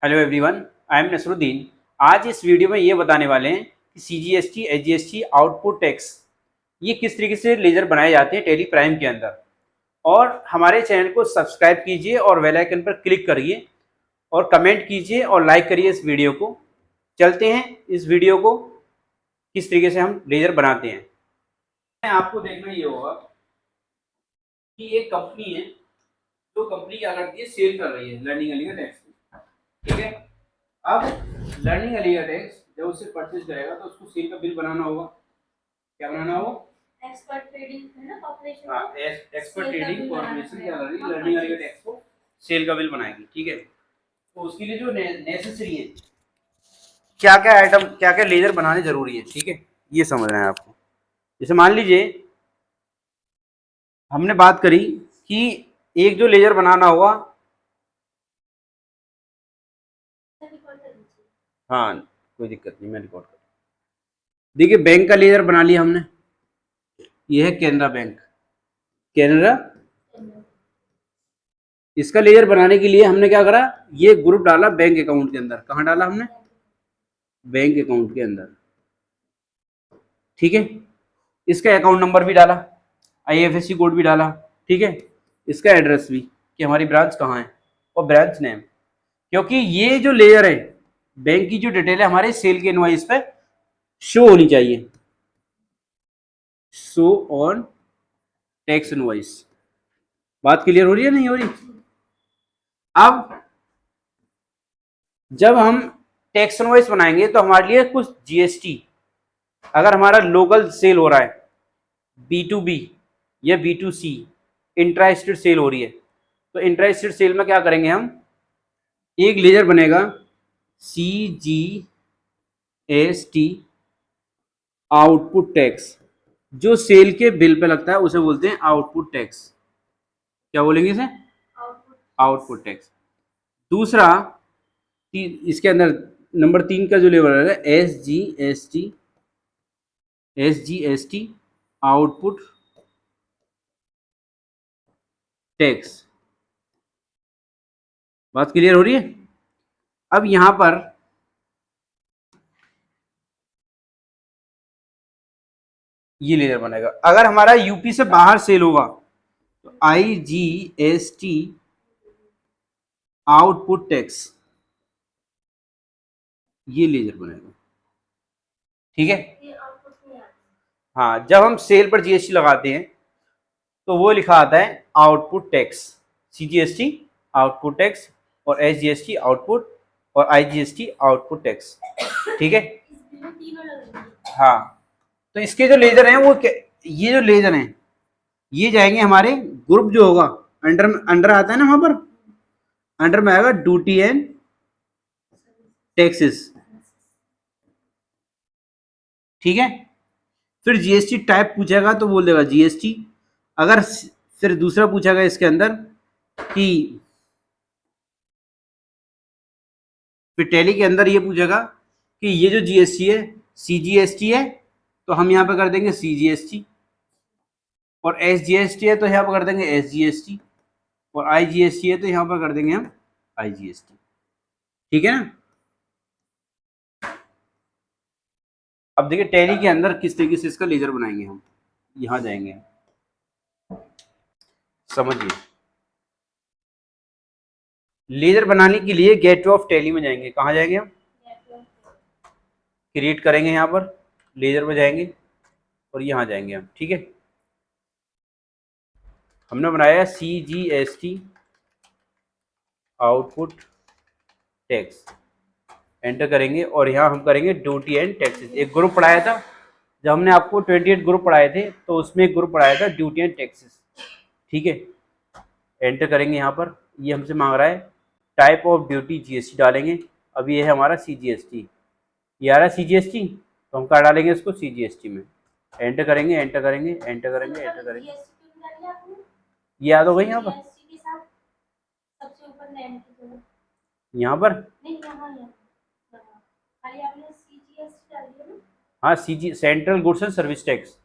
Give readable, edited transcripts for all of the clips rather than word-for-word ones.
Hello everyone, I am Nasruddin. आज इस video में ये बताने वाले हैं कि सीजीएसटी, एसजीएसटी, आउटपुट टैक्स ये किस तरीके से लेजर बनाए जाते हैं टैली प्राइम के अंदर। और हमारे चैनल को सब्सक्राइब कीजिए और बेल आइकन पर क्लिक करिए और कमेंट कीजिए और लाइक करिए इस वीडियो को। चलते हैं इस वीडियो को किस तरीके से हम लेजर बनाते हैं। आपको देखना ये होगा कि एक कंपनी है, जो कंपनी क्या करती है, सेल कर रही है लर्निंग एलिया टैक्स। ठीक है, अब लर्निंग एलिया टैक्स जब उससे परचेज करेगा तो उसको सेल का बिल बनाना होगा। क्या बनाना होगा? एक्सपर्ट ट्रेडिंग है ना कॉर्पोरेशन। हाँ, एक्सपर्ट ट्रेडिंग कॉर्पोरेशन क्या करेगी, लर्निंग एलिया टैक्स को सेल का बिल बनाएगी। ठीक है, तो उसके लिए जो नेसेसरी है, क्या क्या आइटम, क्या क्या लेजर बनाने जरूरी है, ठीक है, ये समझना है आपको। जैसे मान लीजिए हमने बात करी कि एक जो लेजर बनाना हुआ, हाँ कोई दिक्कत नहीं, मैं रिकॉर्ड कर। देखिए बैंक का लेजर बना लिया हमने, ये है कैनरा बैंक, कैनरा। इसका लेजर बनाने के लिए हमने क्या करा, ये ग्रुप डाला बैंक अकाउंट के अंदर। कहाँ डाला हमने? बैंक अकाउंट के अंदर। ठीक है, इसका अकाउंट नंबर भी डाला, आईएफएससी कोड भी डाला। ठीक है, इसका एड्रेस भी कि हमारी ब्रांच कहाँ है, और ब्रांच नेम। क्योंकि ये जो लेयर है, बैंक की जो डिटेल है हमारे सेल के इनवॉइस पे शो होनी चाहिए, शो ऑन टैक्स इनवॉइस। बात क्लियर हो रही है नहीं हो रही? अब जब हम टैक्स इनवॉइस बनाएंगे तो हमारे लिए कुछ जीएसटी, अगर हमारा लोकल सेल हो रहा है, B2B या B2C, इंट्रा स्टेट सेल हो रही है, तो इंट्रा स्टेट सेल में क्या करेंगे हम, एक लेजर बनेगा CGST आउटपुट टैक्स। जो सेल के बिल पे लगता है उसे बोलते हैं आउटपुट टैक्स। क्या बोलेंगे इसे? Output tax. दूसरा, इसके अंदर नंबर 3 का जो लेवल है SGST आउटपुट टैक्स। बात क्लियर हो रही है? अब यहां पर ये लेजर बनेगा। अगर हमारा यूपी से बाहर सेल होगा तो IGST आउटपुट टैक्स, ये लेजर बनेगा। ठीक है, हाँ, जब हम सेल पर जीएसटी लगाते हैं तो वो लिखा आता है output tax, CGST output tax, और SGST आउटपुट, और IGST आउटपुट टैक्स। ठीक है, हाँ। तो इसके जो लेजर हैं वो ये जो लेजर हैं ये जाएंगे हमारे ग्रुप जो होगा, अंडर अंडर आता है ना, वहां पर अंडर में आएगा ड्यूटी एंड टैक्सेस। ठीक है, फिर जीएसटी टाइप पूछेगा तो बोल देगा जीएसटी। अगर फिर दूसरा पूछेगा इसके अंदर कि फिर टैली के अंदर ये पूछेगा कि ये जो जीएसटी है सीजीएसटी है, तो हम यहाँ पे कर देंगे सीजीएसटी, और एसजीएसटी है तो यहाँ पर कर देंगे एसजीएसटी, और आईजीएसटी है तो यहाँ पर कर देंगे हम आईजीएसटी। ठीक है ना? अब देखिए टैली के अंदर किस तरीके से इसका लेजर बनाएंगे हम। यहाँ जाएंगे, समझिए। लेजर बनाने के लिए गेटवे ऑफ टैली में जाएंगे। कहाँ जाएंगे हम? क्रिएट करेंगे, यहाँ पर लेजर में जाएंगे और यहाँ जाएंगे हम। ठीक है, हमने बनाया CGST आउटपुट टैक्स, एंटर करेंगे और यहाँ हम करेंगे ड्यूटी एंड टैक्सेस। एक ग्रुप पढ़ाया था जब हमने आपको 28 ग्रुप पढ़ाए थे, तो उसमें एक ग्रुप पढ़ाया था ड्यूटी एंड टैक्सेस। ठीक है, एंटर करेंगे यहाँ पर, ये हमसे मांग रहा है टाइप ऑफ ड्यूटी जीएसटी डालेंगे। अब ये है हमारा CGST, ये आ रहा है CGST, तो हम क्या डालेंगे इसको CGST में। एंटर करेंगे, एंटर करेंगे, एंटर करेंगे, एंटर करेंगे, ये याद हो गई यहाँ पर, यहाँ पर हाँ CG central goods and service tax.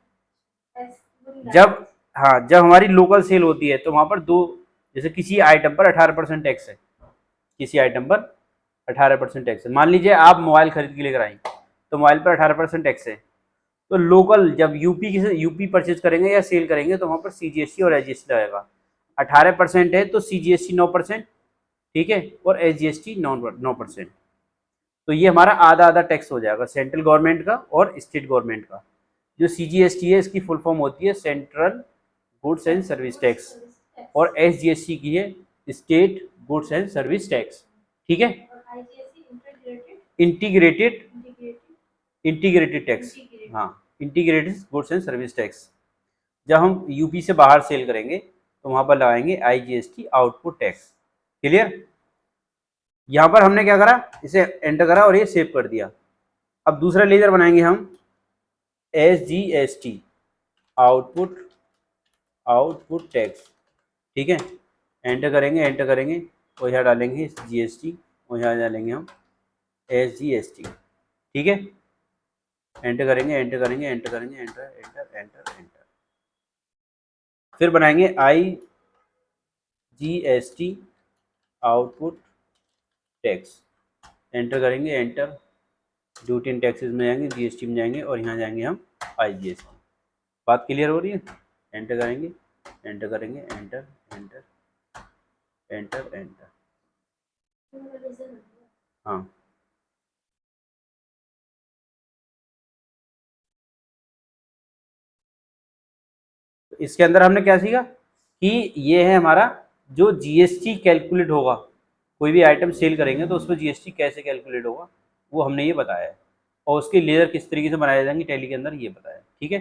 जब, हाँ, जब हमारी लोकल सेल होती है तो वहां पर दो, जैसे किसी आइटम पर 18% टैक्स है, किसी आइटम पर 18% टैक्स है। मान लीजिए आप मोबाइल खरीद के लेकर आएंगे तो मोबाइल पर 18% टैक्स है। तो लोकल जब यूपी परचेज करेंगे या सेल करेंगे तो वहाँ पर CGST और SGST लगेगा। 18% है तो CGST 9%, ठीक है, और SGST 9%। तो ये हमारा आधा आधा टैक्स हो जाएगा, सेंट्रल गवर्नमेंट का और स्टेट गवर्नमेंट का। जो CGST है इसकी फुल फॉर्म होती है central goods and service tax, और SGST की है state goods and service tax, ठीक है। इंटीग्रेटेड इंटीग्रेटेड टैक्स, हाँ, integrated goods and service tax. जब हम यूपी से बाहर सेल करेंगे तो वहाँ पर लगाएंगे IGST आउटपुट टैक्स। क्लियर? यहाँ पर हमने क्या करा, इसे एंटर करा और ये सेव कर दिया। अब दूसरा लेजर बनाएंगे हम SGST आउटपुट टैक्स, ठीक है। एंटर करेंगे और यहाँ डालेंगे GST और यहाँ डालेंगे हम SGST, ठीक है। एंटर करेंगे एंटर फिर बनाएंगे IGST आउटपुट टैक्स। एंटर करेंगे ड्यूटी एंड टैक्सेस में जाएंगे, GST में जाएंगे और यहाँ जाएंगे हम IGST। बात क्लियर हो रही है? एंटर करेंगे एंटर। हाँ, इसके अंदर हमने क्या सीखा कि ये है हमारा जो GST कैलकुलेट होगा, कोई भी आइटम सेल करेंगे तो उस पर GST कैसे कैलकुलेट होगा वो हमने ये बताया है, और उसके लेजर किस तरीके से बनाए जाएंगे टैली के अंदर ये बताया है, ठीक है।